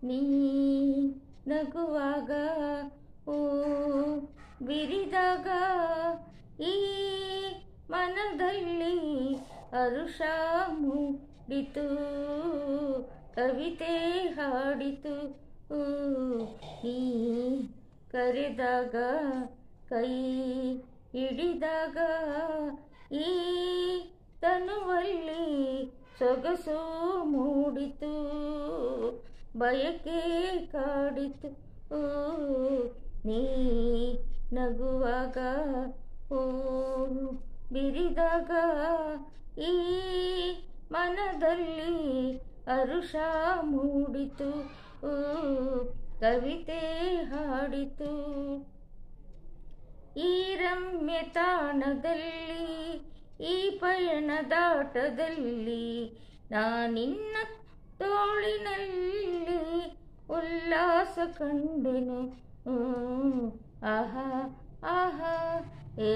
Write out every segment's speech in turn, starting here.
ನೀ ನಗುವಾಗ ಓ ಬಿರಿದಾಗ ಈ ಮನದಲ್ಲಿ ಹರುಷ ಮೂಡಿತು, ಕವಿತೆ ಹಾಡಿತು. ನೀ ಕರೆದಾಗ ಕೈ ಹಿಡಿದಾಗ ಈ ತನುವಲ್ಲಿ ಸೊಗಸು ಮೂಡಿತು, ಬಯಕೆ ಕಾಡಿತು. ನೀ ನಗುವಾಗ ಓ ಬಿರಿದಾಗ ಈ ಮನದಲ್ಲಿ ಹರುಷ ಮೂಡಿತು, ಕವಿತೆ ಹಾಡಿತು. ಈ ರಮ್ಯ ತಾಣದಲ್ಲಿ ಈ ಪಯಣದಾಟದಲ್ಲಿ ನಾನಿನ್ನ ತೋಳಿನಲ್ಲಿ ಉಲ್ಲಾಸ ಕಂಡೆನು. ಆಹಾ ಆಹಾ ಏ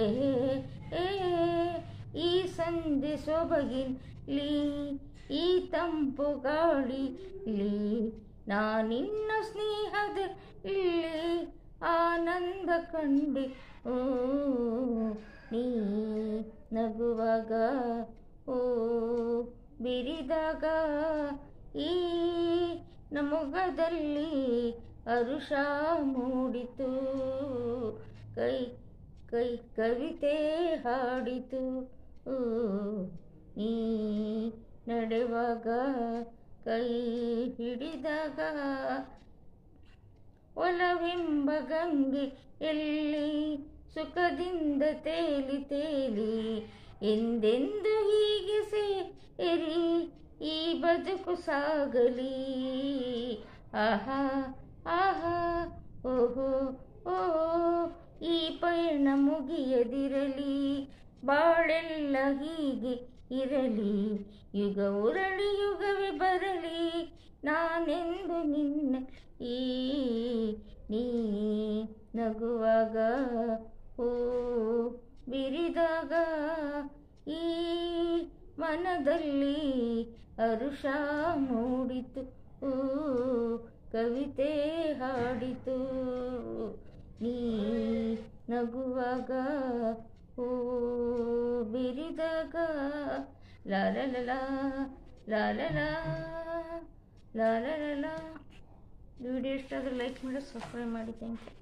ಈ ಸಂಧೆ ಸೊಬಗಿಲಿ ಈ ತಂಪು ಗಾಳಿಲಿ ನಾನಿನ್ನ ಸ್ನೇಹದಲ್ಲಿ ಆನಂದ ಕಂಡೆ. ನೀ ನಗುವಾಗ ಓ ಬಿರಿದಾಗ ಈ ನಮುಗದಲ್ಲಿ ಹರುಷ ಮೂಡಿತು, ಕೈ ಕೈ ಕವಿತೆ ಹಾಡಿತು. ನೀ ನಡೆವಾಗ ಕೈ ಹಿಡಿದಾಗ ಒಲವೆಂಬ ಗಂಗೆ ಎಲ್ಲಿ ಸುಖದಿಂದ ತೇಲಿ ತೇಲಿ ಎಂದೆಂದು ಹೀಗೆ ಸೇರಿ ಈ ಬದುಕು ಸಾಗಲಿ. ಆಹಾ ಆಹಾ ಓಹೋ ಓ ಈ ಪಯಣ ಮುಗಿಯದಿರಲಿ, ಬಾಳೆಲ್ಲ ಹೀಗೆ ಇರಲಿ, ಯುಗ ಉರಳಿ ಯುಗವೇ ಬರಲಿ, ನಾನೆಂದು ನಿನ್ನ ಈ ನೀ ನಗುವಾಗ ಓ ಬಿರಿದಾಗ ಈ ಮನದಲ್ಲಿ ಹರುಷ ಮೂಡಿತು, ಕವಿತೆ ಹಾಡಿತು. ನೀ ನಗುವಾಗ ಓ ಬಿರಿದಾಗ ಲಾಲಲ ಲಾಲಲ ಲಾಲಲ. ವಿಡಿಯೋ ಇಷ್ಟ ಆದರೆ ಲೈಕ್ ಮಾಡಿ, ಸಬ್ಸ್ಕ್ರೈಬ್ ಮಾಡಿ. Thank you.